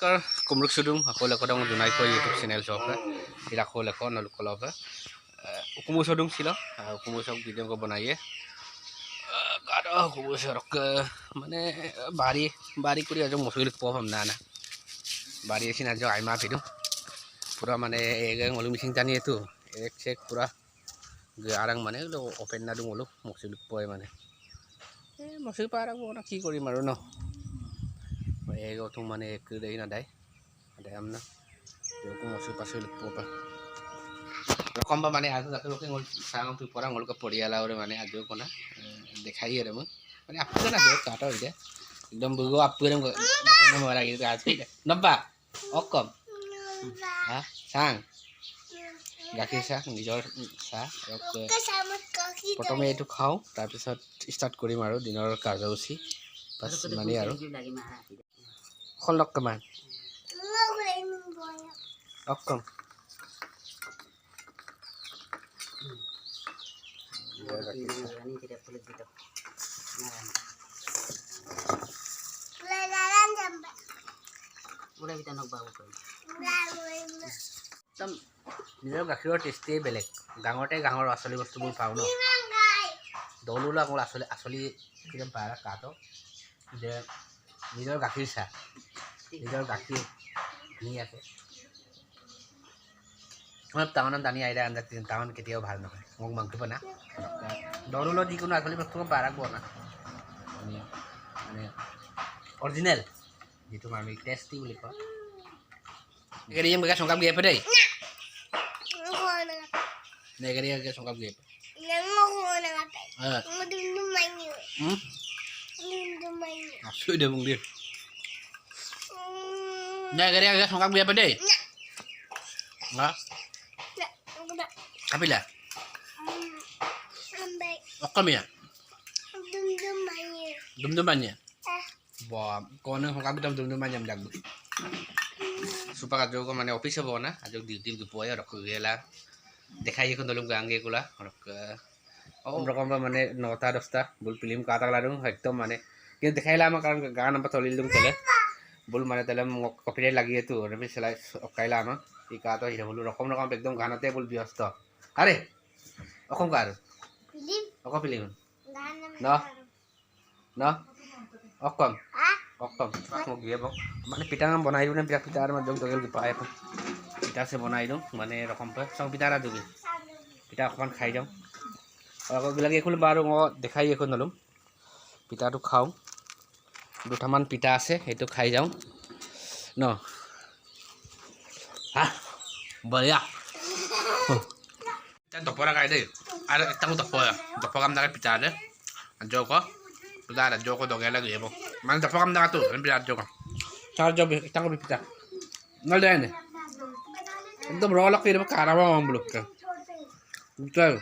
নমস্কাৰ কুমৰুক সুদুং সকলো কথা মই জনাই কৈ ইউটিউব চেনেল চকে ইৰা সকলো ক নলকলবে কুমু সুদুং ছিল কুমু সব ভিডিও को बनाइए কারা কুমু সরক মানে বাড়ি করে আজ মসুল পম না না বাড়ি এসে না যাও আইমা পিদু পুরা মানে এগং মলু মিসিং জানি এতু এক চেক পুরা আরাং মানে ওপেন না দুমলু মসুল পয় মানে মসুল পারা না কি করিম আৰু ন Ego tuh mana ke dari nadai, ada amna, aku masuk pasal lupa. Rekam apa mana aku tak tahu kalau sangat tu orang kalau ke Poriala orang mana ada kona, dekai ada mah. Mana apa kan ada kata itu, dom buku apa yang nama orang itu ada. Nampak? Okom, ah, sang, gaki sang, dijor sang, oke. Pertama itu kau, tapi saat start kuri maru dinner kerja usi, pas mana yaru. Kolok keman. Okom. নিজৰ গাখীৰৰ টেষ্টে বেলেগ গাঙতে গাঙৰ আসলি বস্তুবোৰ পাওঁ ন দৌলুলা মোৰ আসলি কিমান পাৰা কাটো যে নিজৰ গাখীৰ চাহ নিজৰ গাখীৰ ধুনীয়াকৈ মই টাউনত দানি আহিলে আঞ্জা টাউন কেতিয়াও ভাল নহয় মোক মাংস না দৌলুলৰ যিকোনো আসলি বস্তু পাৰাক বনা মানে অৰিজিনেল যিটো আমি টেষ্টি বুলি কওঁ একেদিন মোক সংকাপ গিয়ে দেই নেগেৰিয়াকে সংকাপ গিয়ে Asyik dia mung dia. Nah, kira-kira songkak biar apa deh? Enggak. Apa lah? Okam ya? Dum-dumannya. Wah, kau ni songkak biar dum-dumannya menjaga. Supaya kau juga mana office bawa na, aja di tim tu puaya rok gila. Dekai aku dulu gangge gula, rok. Oh, rok apa mana nota dosta, bul film kata lalu, hektom mana. কিন্তু দেখাইলা আমার কারণ গান number তলিল দিম তেলে বল মানে তেলে copyright লাগিয়ে তো রবি সেলাই কাইলা আমার এই কাতো হিরে বল রকম রকম একদম গানতে বল ব্যস্ত আরে অকম কার ফিলিম অকম ফিলিম ন ন অকম অকম মোক গিয়ে মানে পিঠা নাম বনাই দিও না পিঠা আর মধ্যে দগেল পায় পিঠা সে বনাই দিও মানে রকম পে সব পিঠা না দিবি পিঠা অকমান খাই যাও অগবিলাকে এখন বারো দেখাই এখন নলম পিঠাটো খাও দুটামান পিঠা আছে সেইটো খাই যাওঁ ন হা বঢ়িয়া দপৰা খাই দেই আৰু একটাও দপকাম দাকে পিঠা দে জক পিঠা জক দগেলা গিয়ে মানে দপকাম দাকাটো পিঠা জক চাৰ জব একটাও পিঠা নল দেয় একদম ৰ লগ দিব কাৰাবা বলক বুঝল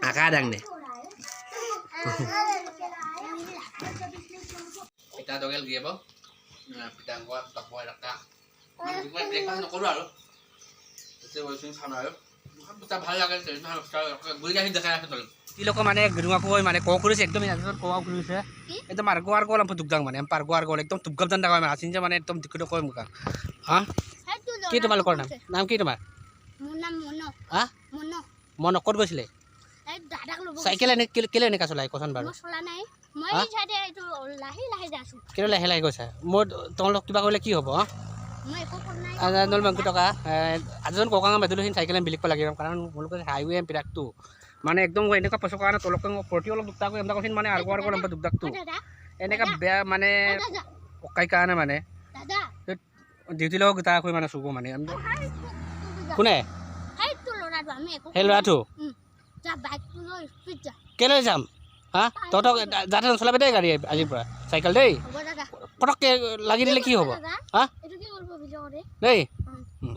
আকা ডাং দে Kita dogel gaya bang, kita angkat tak boleh rakah. Kita breakfast nak keluar lo, jadi wajib sama lo. Kita bahaya kan, jadi harus kalau boleh jadi dekat betul. Kilo ko mana gedung aku mana kau kurus ekdom ini ada kau kurus ya. Itu margo argo lampu tukang mana, margo argo ekdom tukang dan dakwah mana, asinnya mana ekdom dikit kau muka. Hah? Kita malu kau nam kita mah? Mono. Hah? Mono kau gak sih? Cycle ini kilo ini kasulai kosan baru. মই ছাইডে এইটো লাহি লাহি যাছো কেলে লাহি লাহি গৈছে মোৰ তোমালোক কিবা কইলে কি হ'ব মই একো কোন নাই আজানল মাংক টকা আজন কোকাঙা মেদুলহিন সাইকেল বিলিক লাগিব কাৰণ মোলক হাইৱে পিৰাকটো মানে একদম এনেকা পছকা না তলক প্ৰতি অলপ দুটা কো এমটা কঠিন মানে আৰগো আৰগো লম্বা দুকদাকটো এনেকা বেয়া মানে অকাই কানে মানে দাদা ডিউটি লগ গটা কই মানে সুগো মানে কোনে হেইটো লৰাটো আমি একো হে লৰাটো যা বাইকটো লৈ স্পিড যা কেলে যাম হা তহঁতক যাতে নচলাবি দেই গাড়ী আজিৰ পৰা চাইকেল দেই পটককৈ লাগি দিলে কি হ'ব হা দেই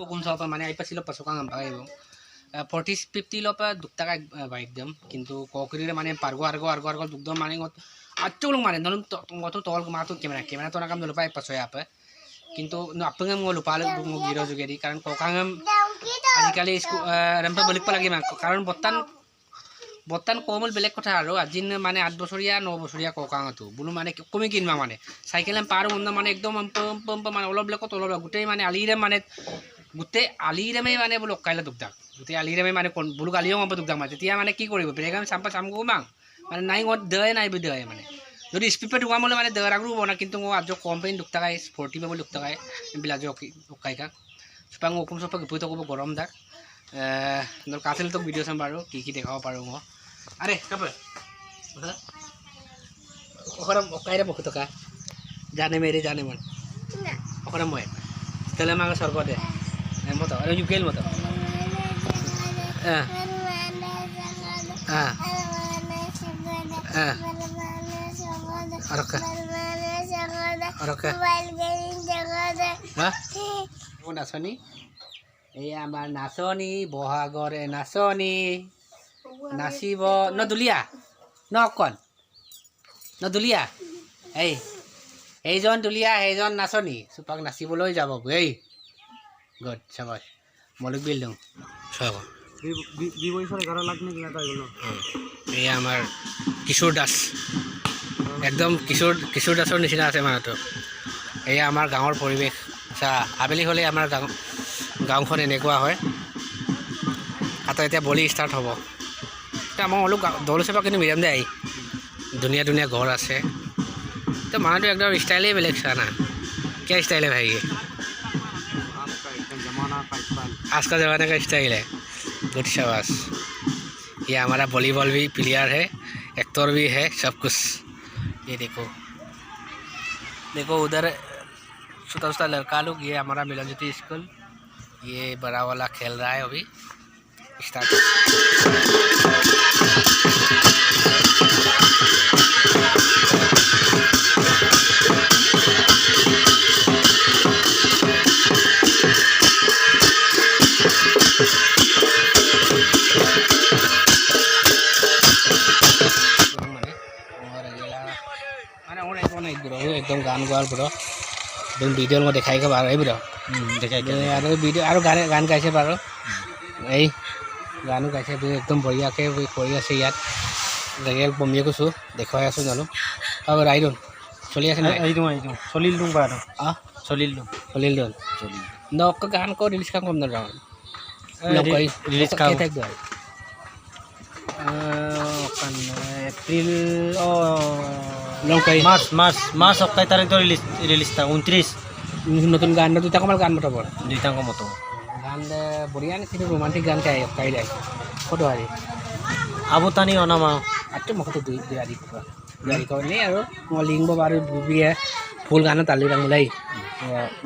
কোন চাব মানে আহি পাইছিলোঁ পাছকা আহিব 40-50 পৰা দুটাকা বাইক দিম কিন্তু ককৰিৰে মানে পাৰগো আৰগো দুকদম মানে আচুলং মানে নলম মতো তল মাতো কেমেৰা তো নাকাম নলপাই পাছয় আপে কিন্তু আপেঙে মই লুপালে মোক গিৰ যোগেদি কাৰণ ককাঙে আজিকালি ৰেম্পে বলিক লাগে কাৰণ বৰ্তমান বৰ্তমান কমল বেলেগ কথা আৰু আজি মানে 8 বছৰীয়া 9 বছৰীয়া ককাঙতো বোলো মানে কমি কিনবা মানে চাইকেল পাৰ মানে একদম মানে অলপ লেকত অলপ গোটেই মানে আলিৰে মানে গোটেই আলিৰেমে মানে বোলো কাইলে দুখদাক গোটেই আলিৰেমে মানে বোলো আলিও গম দুখদাক মানে তেতিয়া মানে কি কৰিব ব্ৰেগাম চাম্পা চামগো মাং মানে নাই গত দয় নাই বিদয় মানে যদি স্পিড পে ঢুকাম মানে দৰাগৰু বনা কিন্তু আজ কম্পেইন দুখতাকাই স্পৰ্টি পে দুখতাকাই বিলাজ কাইকা সুপাং ওপম সপা গপুই তকব গৰম দাক নল কাছিল তো ভিডিও চাম পাৰো কি দেখাব পাৰো মই আরে কাপে ওখরম কাইরে বকু টকা জানে মেরে জানে মন ওখরম মই তেলে মাঙ্গা সর্ব দে মতো আরে ইউকেল মতো নাচনী এই আমাৰ নাচনী বহাগৰে নাচনী নাচিব নদুলীয়া ন অকণ নদুলীয়া এইজন দুলীয়া এইজন নাচনী চুপাক নাচিবলৈ যাব এই গড চাবাই মলক বিল দিওঁ এই আমাৰ কিশোৰ দাস একদম কিশোৰ দাসৰ নিচিনা আছে মানুহটো এই আমাৰ গাঁৱৰ পৰিৱেশ চা আবেলি হ'লে আমাৰ গাঁওখন এনেকুৱা হয় আৰু এতিয়া বলি ষ্টাৰ্ট হ'ব এতিয়া মই অলপ দৌল চেপা কিন্তু মিৰাম দে আহি ধুনীয়া ধুনীয়া ঘৰ আছে তো মানুহটো একদম স্টাইলেই বেলেগ চা না क्या स्टाइल है भाई ये आज का ज़माने का स्टाइल है गुड शाबाश ये हमारा वॉलीबॉल भी प्लेयर है एक्टर भी है सब कुछ ये देखो उधर छोटा छोटा लड़का लोग ये हमारा मिलन ज्योति स्कूल ये बड़ा वाला खेल रहा है अभी स्टार्ट एकदम गान गोৱাৰ পুৰা একদম ভিডিঅ' মই দেখাই কে বাৰু এই পুৰা দেখাই আৰু ভিডিঅ' আৰু গান গাইছে বাৰু এই গানো গাইছে একদম বঢ়িয়াকে কৰি আছে ইয়াত ৰেল বমিয়ে কৈছোঁ দেখুৱাই আছোঁ জানো আৰু ৰাইডন চলি আছে নাই চলিল দিওঁ বাৰু চলিল নক গান ক ৰিলিজ কাম কম নাযাওঁ ৰিলিজ কাম एप्रिल मार्च 27 तारीख तो रिलीज था 29 नतुन गान दुटा कमाल गान मतो बर दुटा को मतो गान बढ़िया ने सिने रोमांटिक गान काय काइले फोटो आरी आबो तानी अनामा अटे मखतो दुई आरी को ने आरो म लिंग बारो बिया फुल गान ताली रंग लाई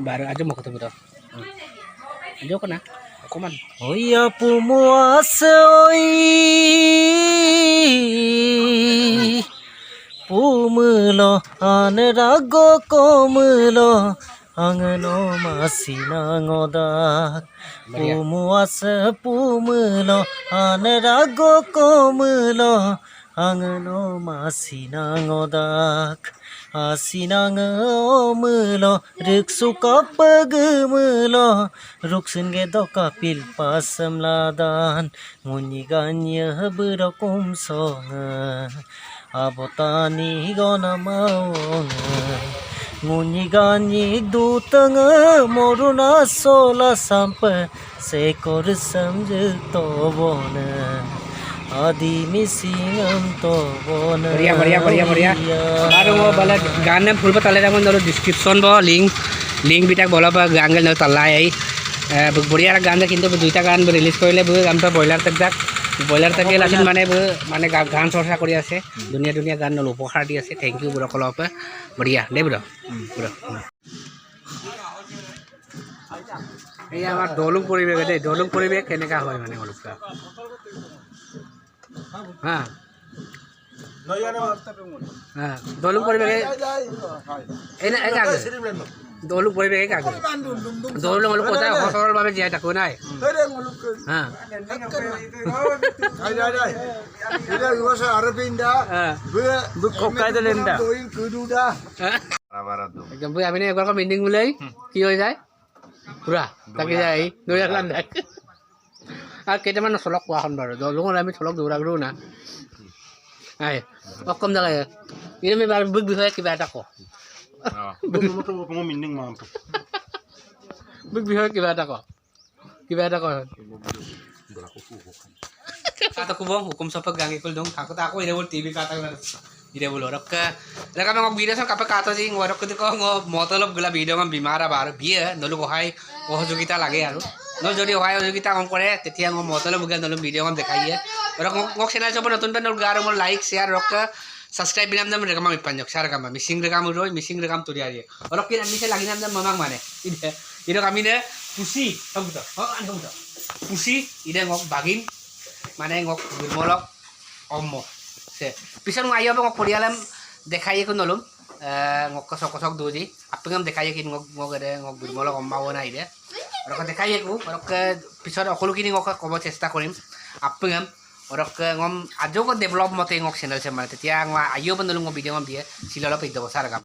बारो आज मखतो बतो जो कना कमान होया पुमुआस ओई पुमुलो आन रागो कोमुलो आंगनो मासिना ngoda पुमुआस पुमुलो आन रागो कोमुलो आंगनो मासिना ngoda asinangomelo riksukapagmelo ruksinge dokapil pasamladan nguniganya berakum songa abotani gona maonga ngunigani dutanga moruna sola sampa sekor samjtobona आदि मिसिंगम तो बोन बढ़िया बारो वो बोले गान ने फुल बताले रामन दरो डिस्क्रिप्शन बो लिंक बिटाक बोला पा गान गल तलाई आई बढ़िया गान किंतु दुईटा गान रिलीज करले बो गान तो बॉयलर तक लासिन माने गान चर्चा करि আছে दुनिया गान नल उपहार दि আছে थैंक यू बुरो कलप बढ़िया दे बुरो এই আমার দলুং পরিবেশ দে দলুং পরিবেশ কেনেকা হয় মানে অলপকা हाँ दोलुक परिवेश दोलुक परिवेश दोलुक अलग कोता हसरल भावे जियाय थाको नाय हाँ एकदम भाई आमिने एकबार मीटिंग मिले की हो जाए पूरा ताकि जाए 2 लाख लाख আৰু কেইটামান চলক কোৱাখন বাৰু দলঙত আমি চলক দৌৰাগৰো না আই অকম জাগাই ইনে বাৰু বুক বিষয়ে কিবা এটা কওঁ বুক বিষয়ে কিবা এটা কওঁ kata ko bang hukum sa paggangi ko dong ako ta ako ina wol TV kata ko ina wol orok ka la kami ngog video sa kapag kata sing orok ko ko ngo motolob gula video ngam bimara bar biye nolu ko hay ohojogita lage aru no jodi hoy ohojogita ngom kore tetia ngom motolob gula nolu video ngam dekhaiye orok ngok channel sa notun ben garo mo like share rok subscribe binam dam rekam mi panjok share kam missing rekam roi missing rekam turi ari orok kin ami se lagi nam dam mamang mane ide kami ne pusi kamuta an kamuta pusi ide ngok bagin মানে ngok birmolok ommo se pisan ngayo ngok porialam dekhaiye ko nolum ngok kosok doji apengam dekhaiye kin ngok ade ngok birmolok omma wona ide orok dekhaiye ko orok pisan okolu kini ngok kobo chesta korim apengam orok ngom ajo ko develop mote ngok channel se mane tetia ngwa ayo ban nolum video ngom biye silolo pe dobo saragam